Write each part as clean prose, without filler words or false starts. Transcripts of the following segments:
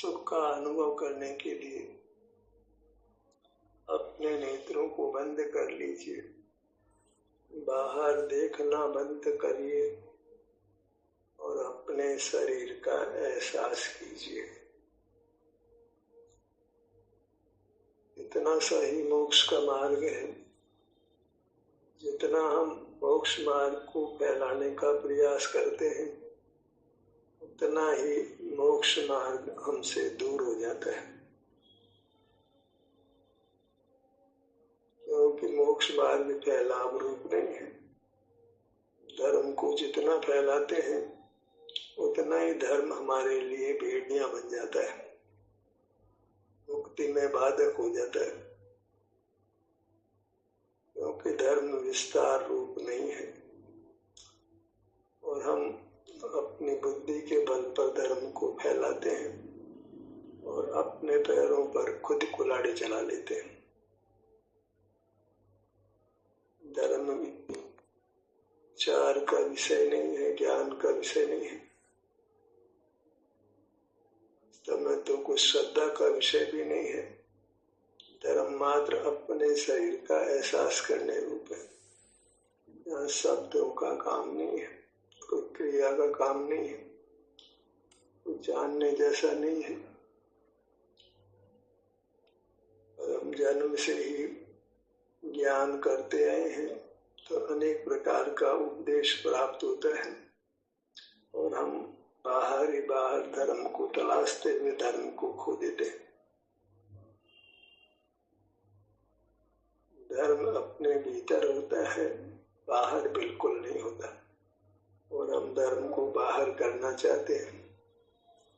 सुख का अनुभव करने के लिए अपने नेत्रों को बंद कर लीजिए। बाहर देखना बंद करिए और अपने शरीर का एहसास कीजिए। इतना सा ही मोक्ष का मार्ग है। जितना हम मोक्ष मार्ग को फैलाने का प्रयास करते हैं, उतना ही मोक्ष मार्ग हमसे दूर हो जाता है। क्योंकि मोक्ष मार्ग फैलाव रूप नहीं है। धर्म को जितना फैलाते हैं, उतना ही धर्म हमारे लिए भेड़िया बन जाता है, मुक्ति में बाधक हो जाता है। क्योंकि धर्म विस्तार रूप नहीं है और हम अपनी बुद्धि के बल पर धर्म को फैलाते हैं और अपने पैरों पर खुद कुल्हाड़ी चला लेते हैं। धर्म विचार का विषय नहीं है, ज्ञान का विषय नहीं है। में तो कुछ श्रद्धा का विषय भी नहीं है। धर्म मात्र अपने शरीर का एहसास करने रूप है। यहाँ शब्दों का काम नहीं है, कोई क्रिया का काम नहीं है, कुछ जानने जैसा नहीं है। हम जन्म से ही ज्ञान करते आए हैं तो अनेक प्रकार का उपदेश प्राप्त होता है और हम बाहर ही बाहर धर्म को तलाशते हुए धर्म को खो देते हैं। धर्म अपने भीतर होता है, बाहर बिल्कुल नहीं होता और हम धर्म को बाहर करना चाहते हैं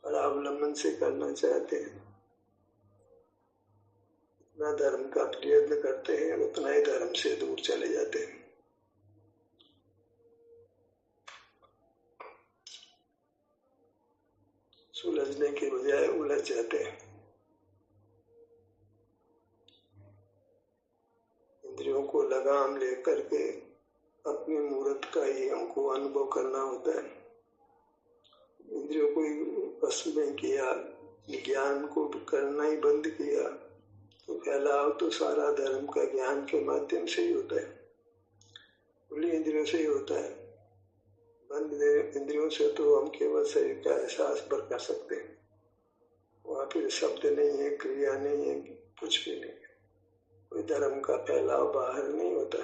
और अवलंबन से करना चाहते हैं। जितना धर्म का प्रयत्न करते हैं उतना ही धर्म से दूर चले जाते हैं। सुलझने के बजाय उलझ जाते हैं। इंद्रियों को लगाम लेकर के अपनी मूर्त का ही हमको अनुभव करना होता है। इंद्रियों को बस में किया, ज्ञान को करना ही बंद किया तो फैलाव तो सारा धर्म का ज्ञान के माध्यम से ही होता है, खुली इंद्रियों से ही होता है। बंद इंद्रियों से तो हम केवल शरीर का एहसास पर कर सकते हैं। वहाँ फिर शब्द नहीं है, क्रिया नहीं है, कुछ भी नहीं है। कोई धर्म का फैलाव बाहर नहीं होता।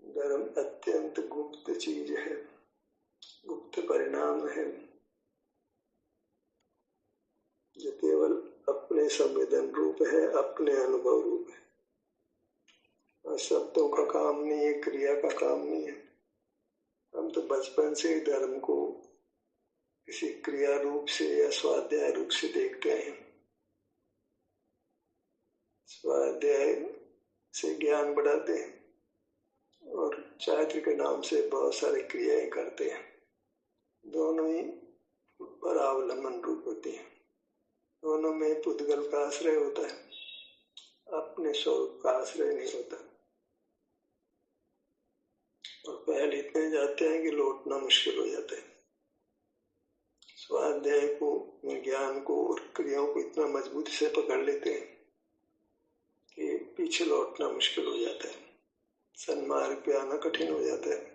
धर्म अत्यंत गुप्त चीज है, गुप्त परिणाम है जो केवल अपने संवेदन रूप है, अपने अनुभव रूप है। शब्दों का काम नहीं है, क्रिया का काम नहीं है। हम तो बचपन से ही धर्म को किसी क्रिया रूप से या स्वाध्याय रूप से देखते हैं। स्वाध्याय से ज्ञान बढ़ाते हैं और चारित्र के नाम से बहुत सारी क्रियाएं करते हैं। दोनों ही परावलंबन रूप होती हैं। दोनों में पुद्गल का आश्रय होता है, अपने स्वरूप का आश्रय नहीं होता। और पहले इतने जाते हैं कि लौटना मुश्किल हो जाता है। स्वाध्याय को, ज्ञान को और क्रियाओं को इतना मजबूती से पकड़ लेते हैं कि पीछे लौटना मुश्किल हो जाता है। सन्मार्ग पे आना कठिन हो जाता है।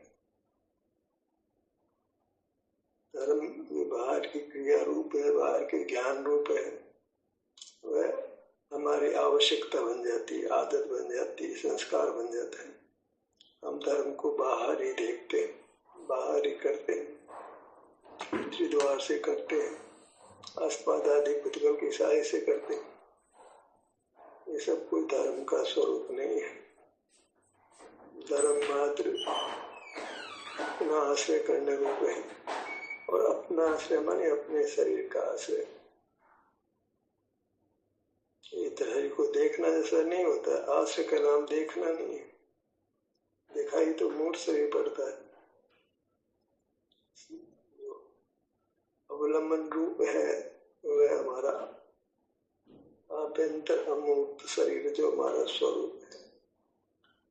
धर्म जो बाहर की क्रिया रूप है, बाहर के ज्ञान रूप है, वह हमारी आवश्यकता बन जाती है, आदत बन जाती है, संस्कार बन जाता है। हम धर्म को बाहर ही देखते हैं, बाहर ही करते हैं, त्रिद्वार से करते हैं, अस्पादादि पुद्गल की सहाय से करते हैं। ये सब कोई धर्म का स्वरूप नहीं है। धर्म मात्र अपना आश्रय करने रूप है और अपना आश्रय माने अपने शरीर का आश्रय। ये हरि को देखना जैसा नहीं होता। आश्रय का नाम देखना नहीं है, दिखाई तो मूर्त से ही पड़ता है। अवलंबन रूप है वह हमारा आभ्यंतर अमूर्त शरीर जो हमारा स्वरूप है।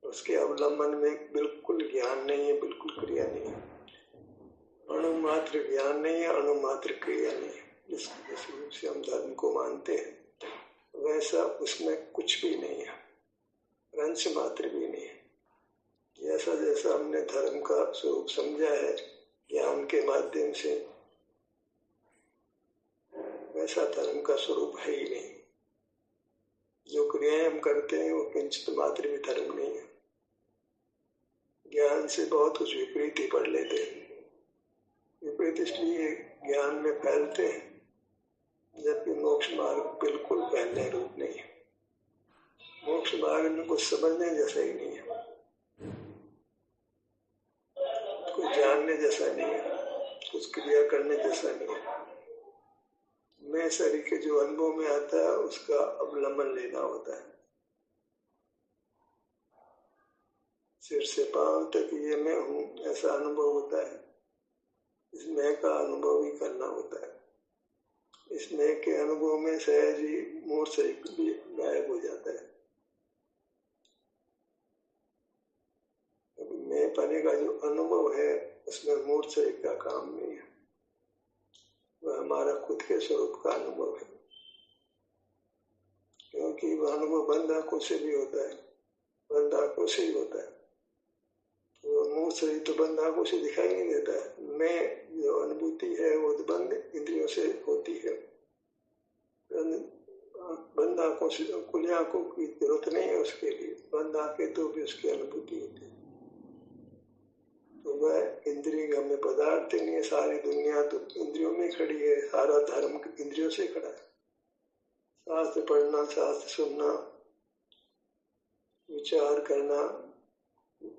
उसके अवलंबन में बिल्कुल ज्ञान नहीं है, बिल्कुल क्रिया नहीं है। अणु मात्र ज्ञान नहीं है, अणु मात्र क्रिया नहीं है। जिस रूप से हम धर्म को मानते हैं वैसा उसमें कुछ भी नहीं है, अंश मात्र भी नहीं है। जैसा जैसा हमने धर्म का स्वरूप समझा है ज्ञान के माध्यम से, वैसा धर्म का स्वरूप है ही नहीं। जो क्रियाएं हम करते हैं वो किंचित मात्र भी धर्म नहीं है। ज्ञान से बहुत कुछ विपरीत ही पढ़ लेते हैं। विपरीत इसलिए ज्ञान में फैलते हैं जबकि मोक्ष मार्ग बिल्कुल फैलने रूप नहीं है। मोक्ष मार्ग में कुछ समझने जैसा ही नहीं है, कुछ जानने जैसा नहीं है, कुछ क्रिया करने जैसा नहीं है। मैं शरीर के जो अनुभव में आता है उसका अवलंबन लेना होता है। सिर से पांव तक ये मैं हूँ ऐसा अनुभव होता है। इस मैं का अनुभव ही करना होता है। इस मैं के अनुभव में सहज ही मूर्त शरीर भी गायब हो जाता है। मैं पाने का जो अनुभव है उसमें मूर्त शरीर का काम नहीं है, वह हमारा खुद के स्वरूप का अनुभव है। क्योंकि वह अनुभव बंद आंखों से भी होता है, बंद आंखों से ही होता है। तो मूर्त शरीर तो बंद आंखों से दिखाई नहीं देता है। मैं जो अनुभूति है वो तो बंद इंद्रियों से होती है। बंद आंखों से, खुली आंखों की जरूरत नहीं है उसके लिए, बंद आंखें तो भी उसकी अनुभूति होती है। तो वह इंद्रिय गम्य पदार्थ नहीं है। सारी दुनिया तो इंद्रियों में खड़ी है, सारा धर्म इंद्रियों से खड़ा है। शास्त्र पढ़ना, शास्त्र सुनना, विचार करना,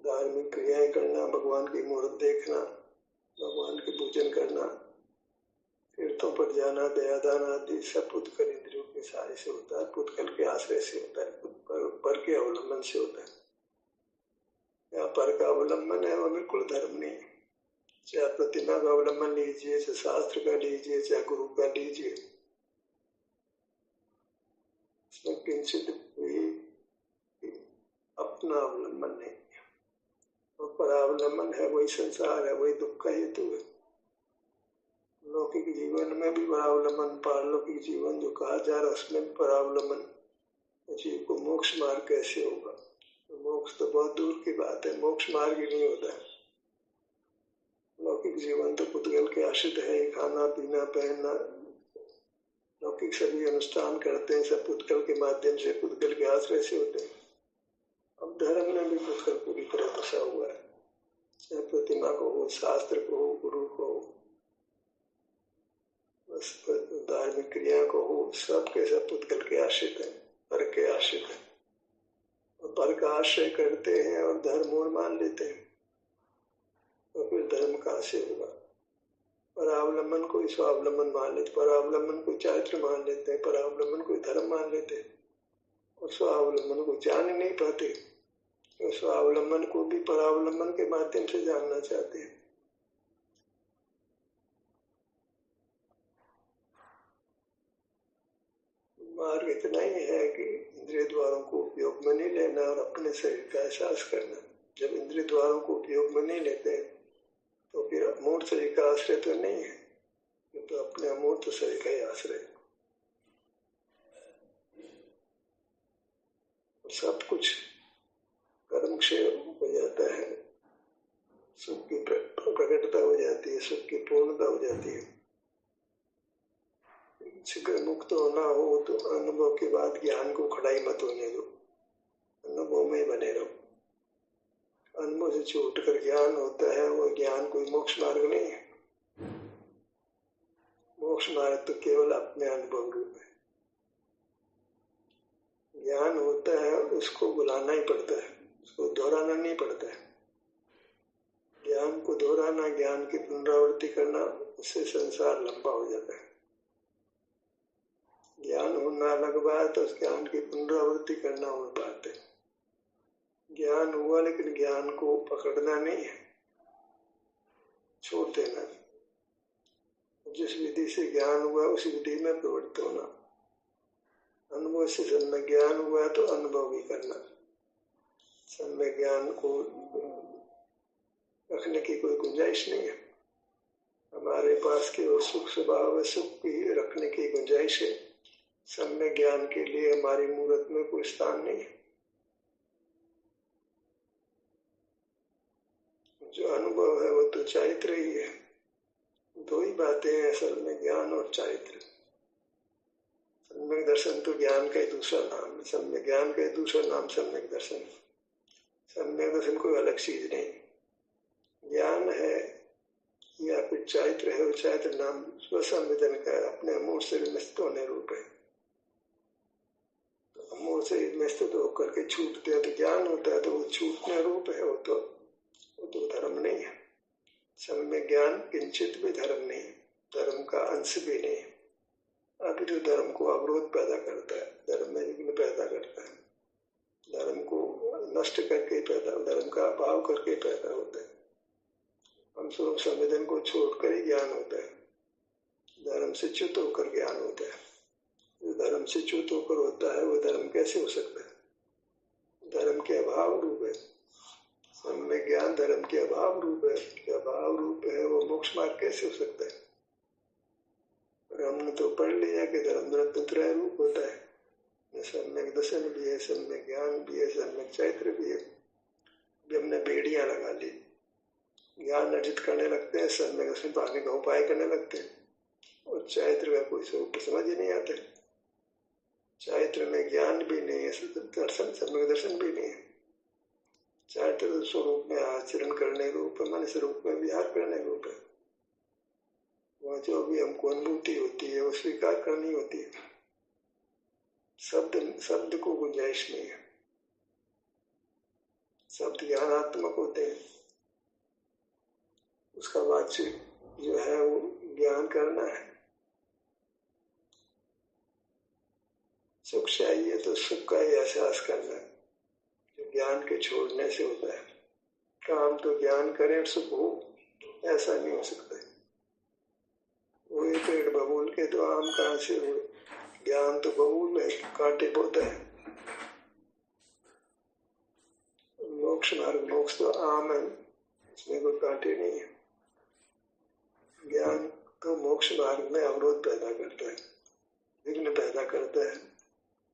धार्मिक क्रियाएं करना, भगवान की मूर्त देखना, भगवान की पूजन करना, तीर्थों पर जाना, दयादान आदि सब पुत्कल इंद्रियों के सहारे से होता है, पुत्कल के आश्रय से होता है, पर के अवलंबन से होता है। यहाँ पर का अवलंबन है वह बिल्कुल धर्म नहीं है। चाहे प्रतिमा का अवलंबन लीजिए, चाहे शास्त्र का लीजिए, चाहे गुरु का लीजिए, इसमें किंचित भी अपना अवलंबन नहीं है। और परावलंबन है वही संसार है, वही दुख का हेतु है। लौकिक जीवन में भी परावलंबन, पारलौकिक जीवन जो कहा जा रहा है उसमें भी परावलंबन। जीव को मोक्ष मार्ग कैसे होगा? तो मोक्ष तो बहुत दूर की बात है, मोक्ष मार्ग ही नहीं होता है। लौकिक जीवन तो पुद्गल के आश्रित है, खाना पीना पहनना, लौकिक सभी अनुष्ठान करते हैं, सब पुद्गल के माध्यम से, पुद्गल के आश्रय से होते हैं। अब धर्म में भी पुद्गल पूरी तरह फंसा हुआ है। चाहे प्रतिमा को हो, शास्त्र को हो, गुरु को हो, धार्मिक क्रिया को हो, सब के सब पुद्गल के आश्रित है, पर के आश्रित है। और पर का आश्रय करते हैं और धर्म और मान लेते हैं, तो फिर धर्म कहाँ से होगा? परावलंबन को स्वावलंबन मान लेते, परावलंबन को चारित्र मान लेते हैं, परावलंबन को धर्म मान लेते हैं और स्वावलंबन को जान नहीं पाते। तो स्वावलंबन को भी परावलंबन के माध्यम से जानना चाहते हैं। मार्ग इतना ही है कि इंद्रिय द्वारों को उपयोग में नहीं लेना और अपने शरीर का एहसास करना। जब इंद्रिय द्वारों को उपयोग में नहीं लेते तो फिर अमूर्त शरीर का आश्रय तो नहीं है, तो अपने अमूर्त शरीर का ही आश्रय। सब कुछ कर्म क्षय हो जाता है, सुख की प्रकटता हो जाती है, सुख की पूर्णता हो जाती है। शीघ्र मुक्त होना हो तो अनुभव के बाद ज्ञान को खड़ाई मत होने दो, अनुभव में बने रहो। अनुभव से छूटकर ज्ञान होता है, वो ज्ञान कोई मोक्ष मार्ग नहीं है। मोक्ष मार्ग तो केवल अपने अनुभव रूप है। ज्ञान होता है उसको बुलाना ही पड़ता है, उसको दोहराना नहीं पड़ता है। ज्ञान को दोहराना, ज्ञान की पुनरावृत्ति करना, उससे संसार लंबा हो जाता है। ज्ञान होना अलग बात है, उस ज्ञान की पुनरावृत्ति करना और बात है। ज्ञान हुआ लेकिन ज्ञान को पकड़ना नहीं है, छोड़ देना। जिस विधि से ज्ञान हुआ उसी विधि में प्रवृत्त होना। अनुभव से सम्यक ज्ञान हुआ तो अनुभव भी करना। सम्यक ज्ञान को रखने की कोई गुंजाइश नहीं है। हमारे पास के वो सुख स्वभाव है, सुख की रखने की गुंजाइश है। सम्यक ज्ञान के लिए हमारी मूर्त में कोई स्थान नहीं है। जो अनुभव है वो तो चारित्र ही है। दो ही बातें हैं असल में, ज्ञान और चारित्र। सम्यक दर्शन तो ज्ञान का ही दूसरा नाम है, सम्यक ज्ञान का ही दूसरा नाम सम्यक दर्शन। सम्यक दर्शन कोई अलग चीज नहीं, ज्ञान है या फिर चारित्र है। वो चारित्र नाम स्वसंवेदन का है, अपने अमूर्त शरीर में स्थित होने रूप है। तो अमूर्त शरीर में स्थित होकर के छूटते हैं तो ज्ञान होता है, तो वो छूटने रूप है। वो तो धर्म नहीं है। सम्यक ज्ञान किंचित भी धर्म नहीं, धर्म का अंश भी नहीं। अभी तो धर्म को अवरोध पैदा करता है, धर्म में विघ्न पैदा करता है, धर्म को नष्ट करके पैदा, धर्म का अभाव करके पैदा होता है। हम स्वरूप संवेदन को छोड़कर ही ज्ञान होता है, धर्म से च्युत होकर ज्ञान होता है। जो धर्म से च्युत होकर होता है वो धर्म कैसे हो सकता है? धर्म के अभाव रूप है। सम्यक ज्ञान धर्म के अभाव रूप है, अभाव रूप है, वो मोक्ष मार्ग कैसे हो सकता है? और हमने तो पढ़ लिया कि धर्म रत्न त्रय रूप होता है, सम्यक दर्शन भी है, सम्यक ज्ञान भी है, सम्यक चैत्र भी है। भी हमने बेड़ियां लगा ली, ज्ञान अर्जित करने लगते हैं, सम्यक दर्शन पाने का उपाय करने लगते हैं, और चैत्र का कोई स्वरूप समझ ही नहीं आता। चैत्र में ज्ञान भी नहीं है, दर्शन सम्यक दर्शन भी नहीं है। चैत्र स्वरूप में आचरण करने रूप है, मन स्वरूप में विहार करने रूप है। वह जो भी हमको अनुभूति होती है वो स्वीकार करनी होती है। शब्द को गुंजाइश नहीं है, शब्द ज्ञानात्मक होते हैं। उसका वाच्य जो है वो ज्ञान करना है। सुख चाहिए तो सुख का ही एहसास करना है, जो ज्ञान के छोड़ने से होता है। काम तो ज्ञान करे और सुख हो, ऐसा नहीं हो सकता है। वो एक पेड़ बबूल के तो आम कहाँ से हो? ज्ञान तो बबूल है, कांटे बोता है। मोक्ष मार्ग, मोक्ष तो आम है, इसमें कोई कांटे नहीं है। ज्ञान तो मोक्ष मार्ग में अवरोध पैदा करता है, विघ्न पैदा करता है,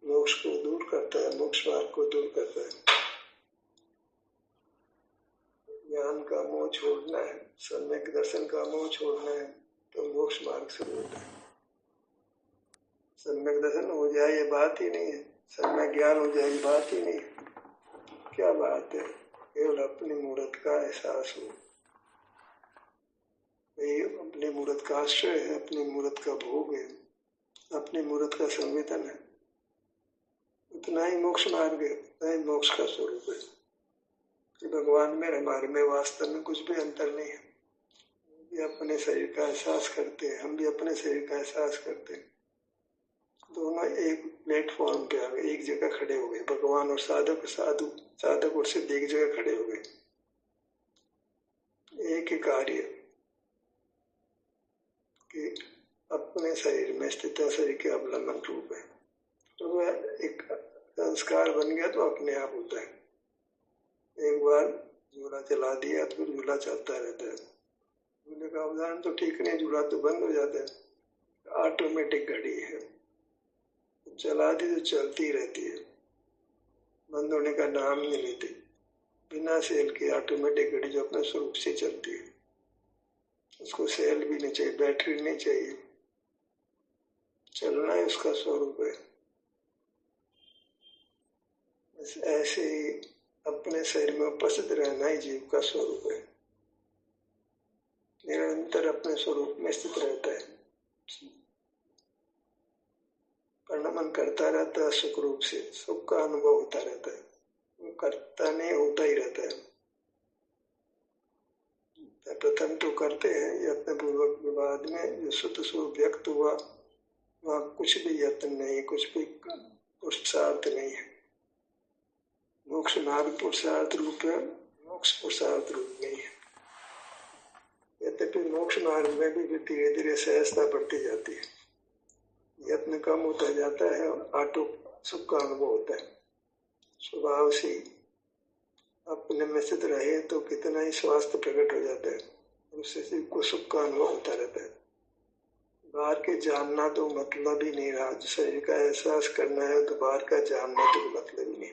मोक्ष को दूर करता है, मोक्ष मार्ग को दूर करता है। ज्ञान का मोह छोड़ना है, सम्यक दर्शन का मोह छोड़ना है, तो मोक्ष मार्ग शुरू होता है। सम्यक दर्शन हो जाए ये बात ही नहीं है, सम्यक ज्ञान हो जाए ये बात ही नहीं है। क्या बात है? केवल अपनी मूर्त का एहसास हो, ये अपनी मूर्त का आश्रय है, अपनी मूर्त का भोग है, अपनी मूर्त का संवेदन है। उतना ही मोक्ष मार्ग है, उतना ही मोक्ष का स्वरूप है कि भगवान में हमारे में वास्तव में कुछ भी अंतर नहीं है। भी अपने शरीर का एहसास करते हैं, हम भी अपने शरीर का एहसास करते हैं। दोनों एक प्लेटफॉर्म पे आ गए, एक जगह खड़े हो गए। भगवान और साधक और सिद्ध एक जगह खड़े हो गए। एक ही कार्य कि अपने शरीर में स्थित शरीर के अवलंबन रूप है। तो वह एक संस्कार बन गया तो अपने आप होता है। एक बार झूला चला दिया तो फिर झूला चलता रहता है। झूले का उदाहरण तो ठीक नहीं, झूला तो बंद हो जाता है। ऑटोमेटिक घड़ी है, चला दी तो चलती रहती है, बंद होने का नाम नहीं लेती। बिना सेल के ऑटोमेटिक घड़ी जो अपने स्वरूप से चलती है, उसको सेल भी नहीं चाहिए, बैटरी नहीं चाहिए, चलना ही उसका स्वरूप है। ऐसे ही अपने शरीर में उपस्थित रहना ही जीव का स्वरूप है। निरंतर अपने स्वरूप में स्थित रहता है, परिणमन करता रहता है, सुख रूप से सुख का अनुभव होता रहता है, वो करता नहीं होता ही रहता है। प्रथम तो करते हैं यत्न पूर्वक, विवाद में जो शुद्ध स्वरूप व्यक्त हुआ वहाँ कुछ भी यत्न नहीं, कुछ भी पुरुषार्थ नहीं है। मोक्ष मार्ग पुरुषार्थ रूप है, मोक्ष पुरुषार्थ रूप नहीं है। यद्यपि मोक्ष मार्ग में भी धीरे धीरे सहजता बढ़ती जाती है, यत्न कम होता जाता है और आटो सुख का अनुभव होता है। स्वभाव से अपने में स्थित रहे तो कितना ही स्वास्थ्य प्रकट हो जाता है, उससे सिर्फ को सुख का अनुभव होता रहता है। बाहर के जानना तो मतलब ही नहीं रहा। शरीर का एहसास करना है तो बाहर का जानना तो मतलब ही नहीं।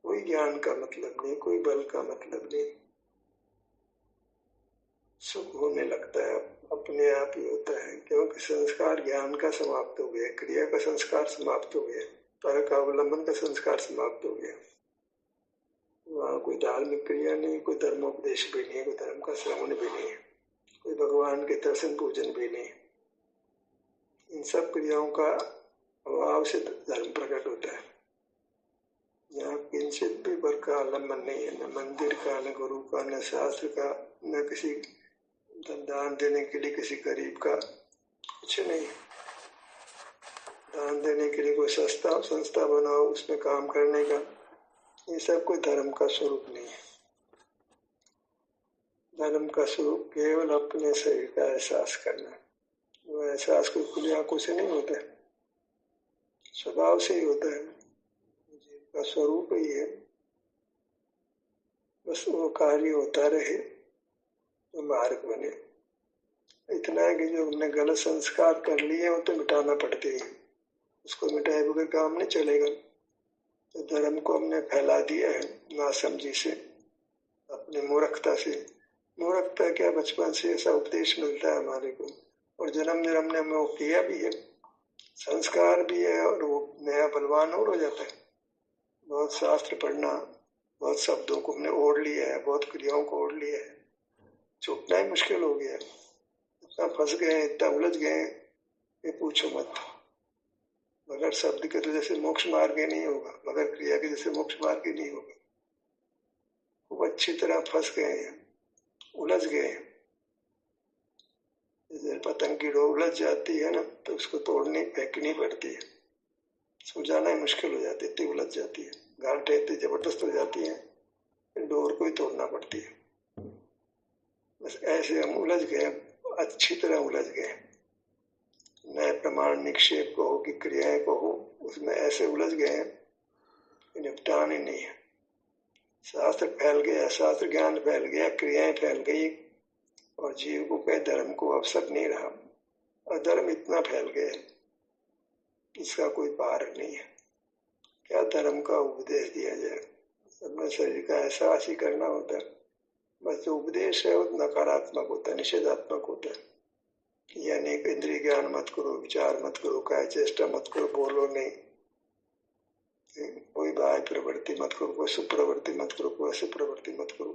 कोई ज्ञान का मतलब नहीं, कोई बल का मतलब नहीं। सुख होने लगता है अपने आप ही होता है, क्योंकि संस्कार ज्ञान का समाप्त हो गया, क्रिया का संस्कार समाप्त हो गया, पर का अवलंबन का संस्कार समाप्त हो गया। वहाँ कोई धार्मिक क्रिया नहीं, कोई धर्मोपदेश भी नहीं, कोई धर्म का श्रवण भी नहीं, कोई भगवान के दर्शन पूजन भी नहीं। इन सब क्रियाओं का अभाव से धर्म प्रकट होता है। यहाँ किंचित भी वर का आलम्बन नहीं है, न मंदिर का, न गुरु का, न शास्त्र का, न किसी दान देने के लिए किसी गरीब का, कुछ नहीं। दान देने के लिए कोई संस्था बनाओ, उसमें काम करने का, ये सब कोई धर्म का स्वरूप नहीं है। धर्म का स्वरूप केवल अपने शरीर का एहसास करना। वो एहसास कोई खुली आंखों से नहीं होता है, स्वभाव से ही होता है। जीव का स्वरूप ही है, बस वो कार्य होता रहे तो मार्ग बने। इतना है कि जो हमने गलत संस्कार कर लिए हो तो मिटाना पड़ते हैं, उसको मिटाए बगैर काम नहीं चलेगा। तो धर्म को हमने फैला दिया है नासमझी से, अपनी मूर्खता से। मूर्खता क्या, बचपन से ऐसा उपदेश मिलता है हमारे को, और जन्म जन्म ने हमें वो किया भी है, संस्कार भी है, और वो नया बलवान और हो जाता है। बहुत शास्त्र पढ़ना, बहुत शब्दों को हमने ओढ़ लिया है, बहुत क्रियाओं को ओढ़ लिया है, छूटना ही मुश्किल हो गया। इतना फंस गए, इतना उलझ गए, ये पूछो मत। मगर शब्द के तो जैसे मोक्ष मार्ग ही नहीं होगा, मगर क्रिया के जैसे मोक्ष मार्ग ही नहीं होगा। खूब अच्छी तरह फंस गए हैं, उलझ गए हैं। जैसे पतंग की डोर उलझ जाती है ना, तो उसको तोड़नी फेंकनी पड़ती है, सुलझाना ही मुश्किल हो जाती है, इतनी उलझ जाती है, गांठें इतनी जबरदस्त हो जाती है, डोर को ही तोड़ना पड़ती है। बस ऐसे हम उलझ गए, अच्छी तरह उलझ गए। नए प्रमाण निक्षेप को हो कि क्रियाएं को हो, उसमें ऐसे उलझ गए निपटान ही नहीं है। शास्त्र फैल गया, शास्त्र ज्ञान फैल गया, क्रियाएं फैल गई, और जीव को कहे धर्म को अवसर नहीं रहा। अधर्म इतना फैल गया, इसका कोई पार नहीं है। क्या धर्म का उपदेश दिया जाए? अपने शरीर का एहसास ही करना होता है। बस जो उपदेश है वो नकारात्मक होता है, निषेधात्मक होता है। यानी इंद्रिय ज्ञान मत करो, विचार मत करो, काय चेष्टा मत करो, बोलो नहीं, कोई बाह्य प्रवृत्ति मत करो, कोई सुप्रवृत्ति मत करो, कोई अशुभ प्रवृत्ति मत करो।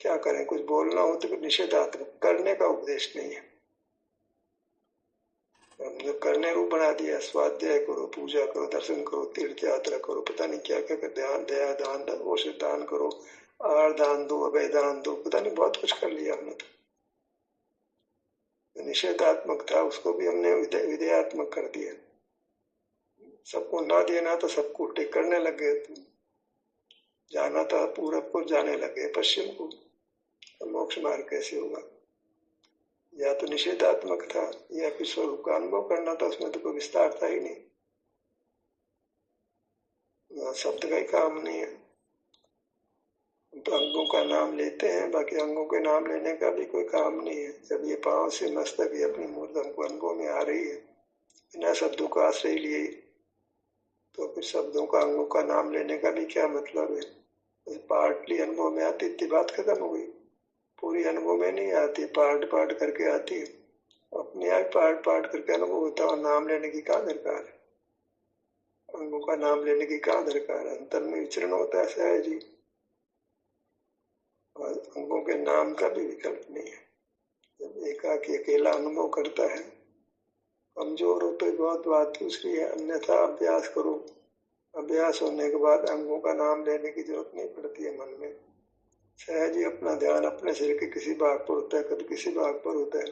क्या करें? कुछ बोलना हो तो निषेधात्मक, करने का उपदेश नहीं है। हमने करने रूप बना दिया, स्वाध्याय करो, पूजा करो, दर्शन करो, तीर्थ यात्रा करो, पता नहीं क्या क्या कर, ध्यान, दया दान, औषध दान करो, आहार दान दो, अभय दान दो, पता नहीं बहुत कुछ कर लिया हमने। तो निषेधात्मक था, उसको भी हमने विधेयात्मक कर दिया। सबको ना देना तो सबको उल्टे करने लगे, जाना था पूरब को, जाने लगे पश्चिम को, तो मोक्ष मार्ग कैसे होगा? या तो निषेधात्मक था, या फिर स्वरूप का अनुभव करना था, उसमें तो कोई विस्तार था ही नहीं, शब्द का ही काम नहीं है। तो अंगों का नाम लेते हैं, बाकी अंगों के नाम लेने का भी कोई काम नहीं है। जब ये पांव से मस्तक ये अपनी मूर्त हमको अनुभव में आ रही है बिना शब्दों का आश्रय लिए, तो फिर शब्दों का अंगों का नाम लेने का भी क्या मतलब है? पार्टली अनुभव में आती, इतनी बात खत्म हो गई। पूरी अनुभव में नहीं आती, पार्ट पार्ट करके आती है। अपने आप पार्ट पार्ट करके अनुभव होता है, और नाम लेने की क्या दरकार है? अंगों का नाम लेने की क्या दरकार है? अंतर में विचरण होता है सहज ही, और अंगों के नाम का भी विकल्प नहीं है। जब एकाकी अकेला अनुभव करता है, कमजोर हो तो बहुत बात दूसरी है, अन्यथा अभ्यास करो। अभ्यास होने के बाद अंगों का नाम लेने की जरूरत नहीं पड़ती है मन में। सहज ही अपना ध्यान अपने शरीर के किसी भाग पर होता है, कभी किसी भाग पर होता है।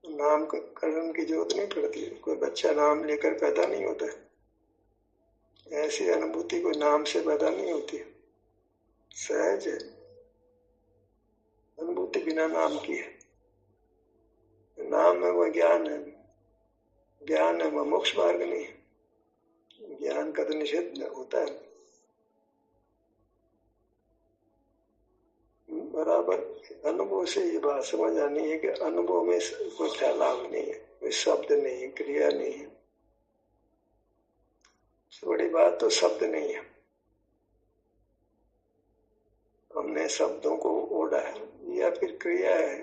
नाम करण की जरूरत नहीं पड़ती है। कोई बच्चा नाम लेकर पैदा नहीं होता है, ऐसी अनुभूति कोई नाम से पैदा नहीं होती है, सहज है अनुभूति बिना नाम की है। नाम है वो ज्ञान है, ज्ञान है वो मोक्ष मार्ग नहीं है। ज्ञान का तो निषेध होता है। बराबर अनुभव से ये बात समझ आनी है कि अनुभव में कोई फैलाव नहीं है, कोई शब्द नहीं है, क्रिया नहीं है। सबसे बड़ी बात तो शब्द नहीं है। हमने शब्दों को ओढ़ा है या फिर क्रिया है,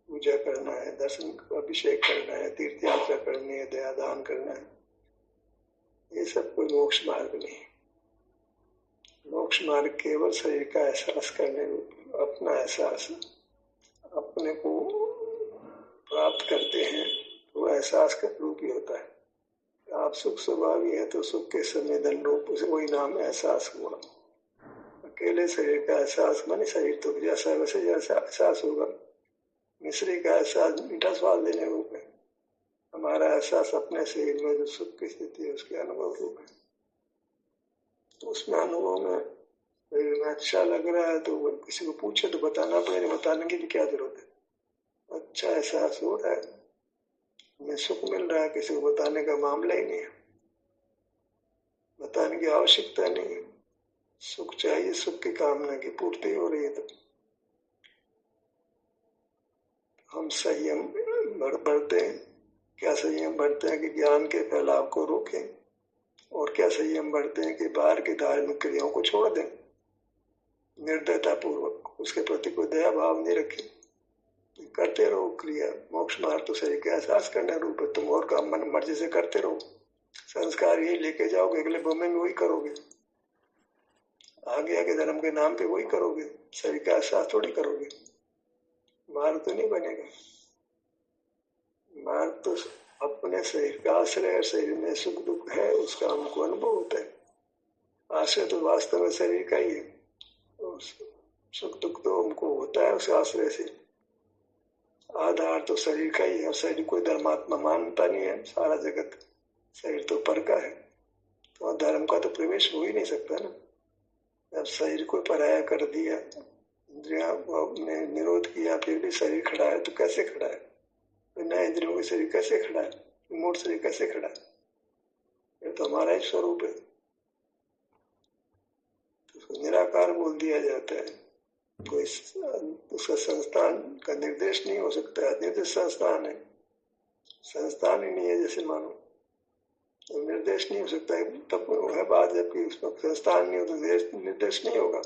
पूजा करना है, दर्शन अभिषेक करना है, तीर्थ यात्रा करनी है, दया दान करना है, ये सब कोई मोक्ष मार्ग नहीं है। मोक्ष मार्ग केवल शरीर का एहसास करने, अपना एहसास, अपने को प्राप्त करते हैं तो एहसास का रूप ही होता है। आप सुख स्वभावी है तो सुख के संवेदन रूप से वही नाम एहसास हुआ। अकेले शरीर का एहसास माने शरीर तो जैसा वैसे जैसा एहसास होगा। मिश्री का एहसास मीठा स्वाद लेने रूप है। हमारा एहसास अपने शरीर में जो सुख की स्थिति है उसके अनुभव रूप है। तो उसमें अनुभव में शरीर में अच्छा लग रहा है तो किसी को पूछे तो बताना पड़ेगा, बताने की भी क्या जरूरत है। अच्छा एहसास हो रहा है, हमें सुख मिल रहा है, किसी को बताने का मामला ही नहीं है, बताने की आवश्यकता नहीं है। सुख चाहिए, सुख की कामना की पूर्ति हो रही है तो हम संयम बढ़ते हैं। क्या संयम बढ़ते हैं कि ज्ञान के फैलाव को रोकें, और क्या संयम बढ़ते हैं कि बाहर की धार्मिक क्रियाओं को छोड़ दें, निर्दयता पूर्वक उसके प्रति कोई दया भाव नहीं रखें, करते रहो क्रिया। मोक्ष मार्ग तो शरीर का एहसास करने रूप है। तुम और काम मन मर्जी से करते रहो, संस्कार यही लेके जाओगे, अगले भूमि में वही करोगे, आगे आगे धर्म के नाम पे वही करोगे, शरीर का एहसास थोड़ी करोगे। मार्ग तो नहीं बनेगा। मार्ग तो अपने शरीर का आश्रय, शरीर में सुख दुख है उसका हमको अनुभव होता है। आश्रय तो वास्तव में शरीर का ही है, तो सुख दुख तो हमको होता है उस आश्रय से। आधार तो शरीर का ही है, और शरीर कोई धर्मात्मा मानता नहीं है। सारा जगत शरीर तो पर का है, तो धर्म का तो प्रवेश हो ही नहीं सकता ना। जब शरीर को पराया कर दिया, इंद्रिया ने निरोध किया, फिर भी शरीर खड़ा है तो कैसे खड़ा है? बिना इंद्रियों के शरीर कैसे खड़ा है? मूर्त शरीर कैसे खड़ा है? ये तो हमारा ही स्वरूप है। तो निराकार बोल दिया जाता है। कोई उसका संस्थान का निर्देश नहीं हो सकता है, निर्देश संस्थान है, संस्थान ही नहीं है जैसे मानो, तो निर्देश नहीं हो सकता है। तब है बात, जबकि उसमें संस्थान नहीं हो तो निर्देश नहीं होगा,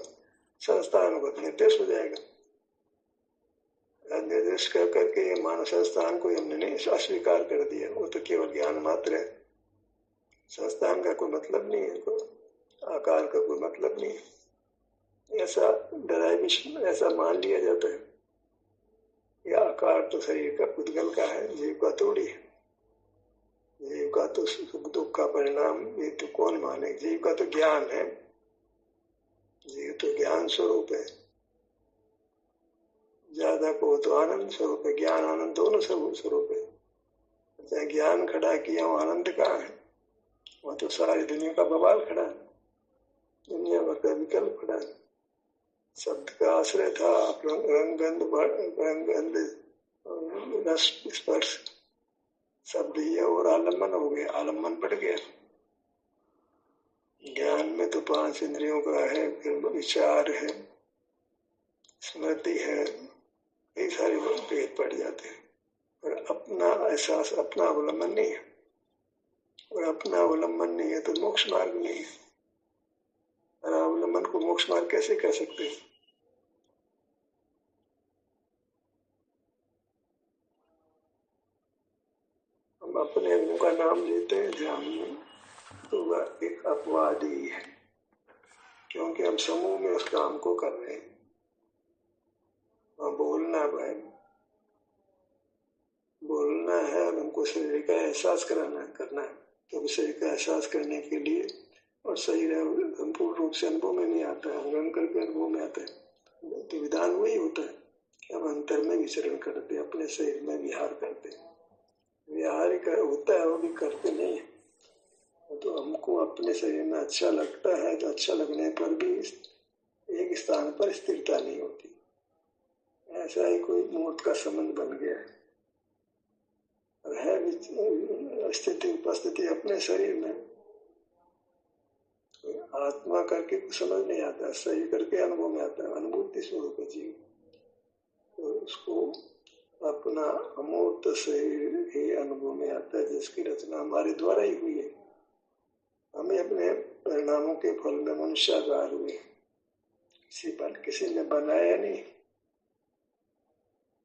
संस्थान होगा तो निर्देश हो जाएगा। निर्देश कर करके ये मानव संस्थान को हमने नहीं अस्वीकार कर दिया, वो तो केवल ज्ञान मात्र है। संस्थान का कोई मतलब नहीं है, कोई आकार का कोई मतलब नहीं है। ऐसा डराइवेशन ऐसा मान लिया जाता है। यह आकार तो शरीर का पुद्गल का है, जीव का थोड़ी है। जीव का तो सुख दुख का परिणाम ये तो कौन माने? जीव का तो ज्ञान है, जीव तो ज्ञान स्वरूप है। ज्यादा को तो आनंद स्वरूप है, ज्ञान आनंद दोनों स्वरूप है। चाहे ज्ञान खड़ा किया वो आनंद कहाँ है? वह तो सारी दुनिया का बवाल खड़ा है, दुनिया भर का विकल्प खड़ा है। शब्द का आश्रय था, रंगगंध रस स्पर्श शब्द ये और आलम्बन हो गया, आलम्बन बढ़ गया। ज्ञान में तो 5 इंद्रियों का है, फिर विचार है, स्मृति है, कई सारे भेद पड़ जाते हैं। और अपना एहसास, अपना अवलंबन नहीं है, और अपना अवलंबन नहीं है तो मोक्ष मार्ग नहीं है। और अवलंबन को मोक्ष मार्ग कैसे कह सकते हैं? हम अपने अंगों का नाम लेते हैं ध्यान में तो वह एक अपवाद ही है, क्योंकि हम समूह में उस काम को कर रहे हैं। बोलना है, बोलना है, हमको शरीर का एहसास करना है। तो शरीर का एहसास करने के लिए, और शरीर संपूर्ण रूप से अनुभव में नहीं आता है, अंग करके अनुभव में आता है। तो विधान वही होता है कि हम अंतर में विचरण करते, अपने शरीर में विहार करते। विहार ही होता है, वो भी करते नहीं है। तो हमको अपने शरीर में अच्छा लगता है, तो अच्छा लगने पर भी एक स्थान पर स्थिरता नहीं होती। ऐसा ही कोई मूर्त का संबंध बन गया है। स्थिति उपस्थिति अपने शरीर में, आत्मा करके कुछ समझ नहीं आता, सही करके अनुभव में आता है, अनुभूति स्वरूप जीव। तो उसको अपना अमूर्त शरीर ही अनुभव में आता है, जिसकी रचना हमारे द्वारा ही हुई है। हमें अपने परिणामों के फल में मनुष्याकार हुए, किसी ने बनाया नहीं।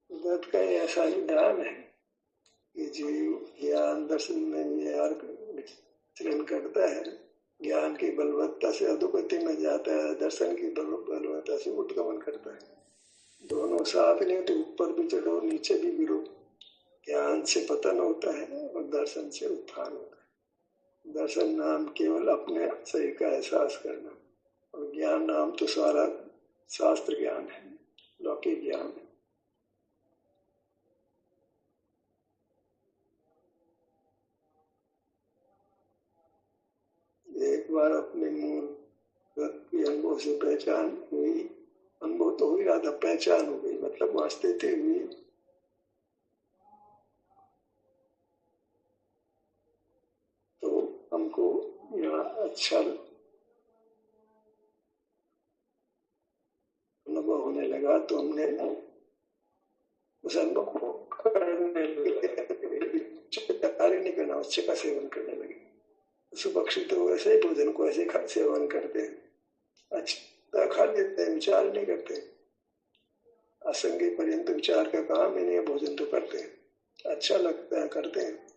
वेद का ऐसा ही ज्ञान है कि जीव ज्ञान दर्शन में विचरण करता है, ज्ञान की बलवत्ता से अधोगति में जाता है, दर्शन की बलवत्ता से उत्गमन करता है। दोनों साथ नहीं तो ऊपर भी चढ़ो नीचे भी गिरो। ज्ञान से पतन होता है और दर्शन से उत्थान होता है। दर्शन नाम केवल अपने सही का एहसास करना, और ज्ञान नाम तो सारा शास्त्र ज्ञान है, लौकिक ज्ञान है। एक बार अपने मूल की अनुभव से पहचान हुई, अनुभव तो हुई रहा था, पहचान हो गई, मतलब वहां स्थिति हुई। तो हमको यहाँ अच्छा अनुभव होने लगा, तो हमने उस अनुभव को करने लगे, कार्य नहीं करना, अच्छे का सेवन करने लगे। पशु तो वैसे ही भोजन को ऐसे सेवन करते हैं, अच्छा खा लेते हैं, विचार नहीं करते। असंगी पर्यंत विचार का काम ही नहीं है, भोजन तो करते हैं, अच्छा लगता है करते हैं,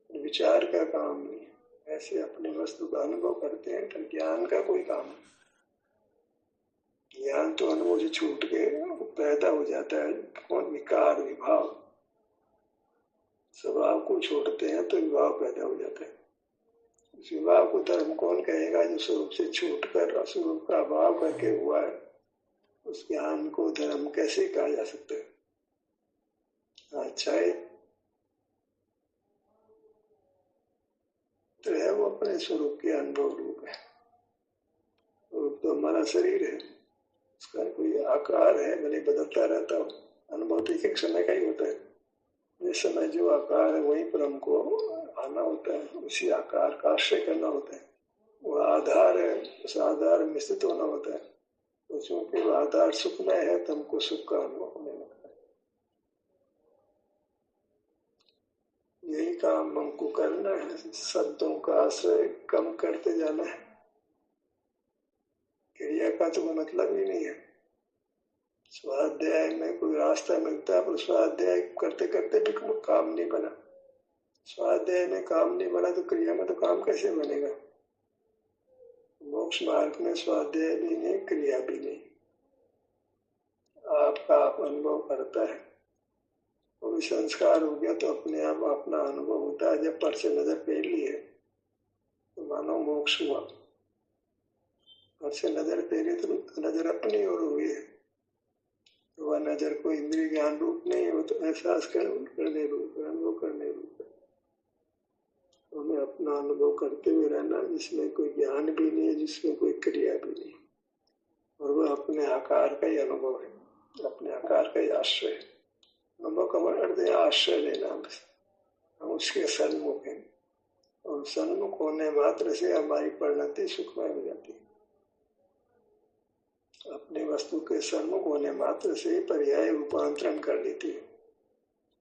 विचार का काम नहीं है। ऐसे अपनी वस्तु का अनुभव करते हैं, तो ज्ञान का कोई काम नहीं। ज्ञान तो अनुभव से छूट के पैदा हो जाता है। कौन विकार विभाव, स्वभाव को छोड़ते हैं तो विभाव पैदा हो जाता है। उस विभाव को धर्म कौन कहेगा जो स्वरूप से छूट कर स्वरूप का अभाव करके हुआ है? उस ज्ञान को धर्म कैसे कहा जा सकता है? अच्छा है तो है वो अपने स्वरूप के अनुभव रूप है। रूप तो हमारा शरीर है, उसका कोई आकार है, भले बदलता रहता हो। अनुभव तो एक समय का ही होता है। जिस समय जो आकार है वहीं पर हमको आना होता है, उसी आकार का आश्रय करना होता है। वो आधार है, उस आधार में स्थित होना होता है। तो चूंकि वो आधार सुखमय है तो हमको सुख का अनुभव होने लगता है। यही काम हमको करना है, शब्दों का आश्रय कम करते जाना है। क्रिया का तो मतलब ही नहीं है। स्वाध्याय में कोई रास्ता मिलता है, पर स्वाध्याय करते करते भी काम नहीं बना। स्वाध्याय में काम नहीं बना तो क्रिया में तो काम कैसे बनेगा? मोक्ष मार्ग में स्वाध्याय भी नहीं, क्रिया भी नहीं, आपका आप अनुभव करता है। और संस्कार हो गया तो अपने आप अपना अनुभव होता है। जब पर से नजर फेर ली है तो मानो मोक्ष हुआ। पर से नजर फेरी तो नजर अपनी ओर हुई है, तो वह नजर को इंद्रिय ज्ञान रूप नहीं हो, तो एहसास करने रूप, अनुभव करने रूप है। तो हमें अपना अनुभव करते हुए रहना, जिसमें कोई ज्ञान भी नहीं है, जिसमें कोई क्रिया भी नहीं, और वह अपने आकार का ही अनुभव है, अपने आकार का ही आश्रय है। अनुभव का अर्थ है आश्रय लेना, हम उसके सन्मुख हैं, और सन्मुख होने मात्र से हमारी परिणति सुखमय हो जाती है। अपने वस्तु के सन्मुख होने मात्र से पर्याय रूपांतरण कर लेती है।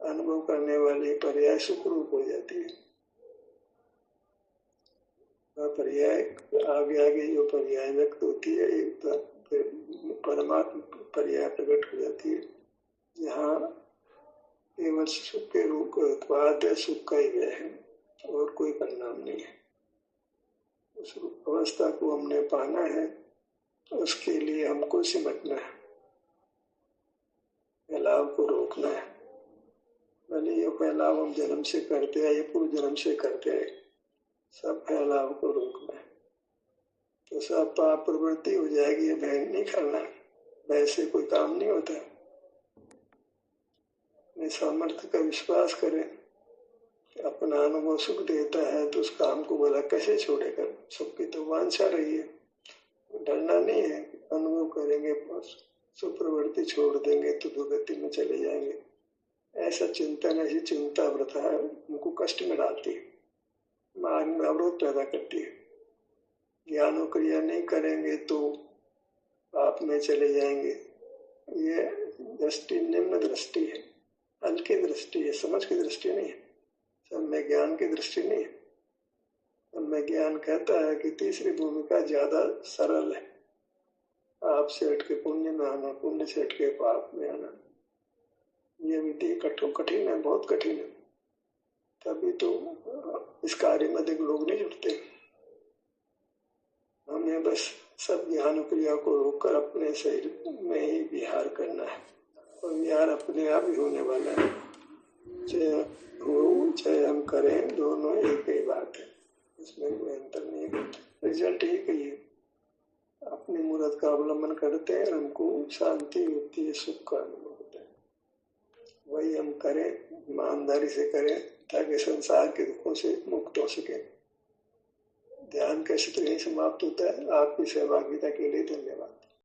अनुभव करने वाली पर्याय सुख रूप हो जाती है। वह पर्याय आगे आगे जो पर्याय व्यक्त होती है, एक परमात्मा पर्याय प्रकट हो जाती है, जहाँ केवल सुख के रूप उत्पाद सुख का ही व्यय है और कोई परिणाम नहीं है। उस अवस्था को हमने पाना है, उसके लिए हमको सिमटना है, फैलाव को रोकना है। भले ये फैलाव हम जन्म से करते हैं, ये पूर्व जन्म से करते हैं, सब फैलाव को रोकना है, तो सब पाप प्रवृत्ति हो जाएगी। भय नहीं करना, भय से कोई काम नहीं होता। अपने सामर्थ्य का विश्वास करें, अपना अनुभव सुख देता है तो उस काम को भला कैसे छोड़ेगा? सुख की तो वांछा रही है, डरना नहीं है। अनुभव करेंगे, सुप्रवृत्ति छोड़ देंगे तो दुर्गति में चले जाएंगे। ऐसा चिंतन, ऐसी चिंता वृथा है, उनको कष्ट में डालती है, मार्ग में अवरोध पैदा करती है। ज्ञान और क्रिया नहीं करेंगे तो पाप में चले जाएंगे। ये दृष्टि निम्न दृष्टि है, हल्की दृष्टि है, समझ की दृष्टि नहीं है, सब में ज्ञान की दृष्टि नहीं है। सब में ज्ञान कहता है कि तीसरी भूमिका ज्यादा सरल है, पाप से हट के पुण्य में आना, पुण्य से हट के पाप में आना। ये विधि कठिन है, बहुत कठिन है, तभी तो इस कार्य में अधिक लोग नहीं जुटते। हमें बस सब ज्ञान क्रिया को रोककर अपने शरीर में ही विहार करना है, और विहार अपने आप ही होने वाला है। चाहे हो चाहे हम करें, दोनों एक ही बात है, उसमें कोई अंतर नहीं होता। रिजल्ट एक ही है, अपनी मूर्त का अवलंबन करते हैं, हमको शांति होती है, सुख का अनुभव होता है। वही हम करें, ईमानदारी से करें, ताकि संसार के दुखों से मुक्त हो सके। ध्यान कैसे तो यही समाप्त होता है। आपकी सहभागिता के लिए धन्यवाद।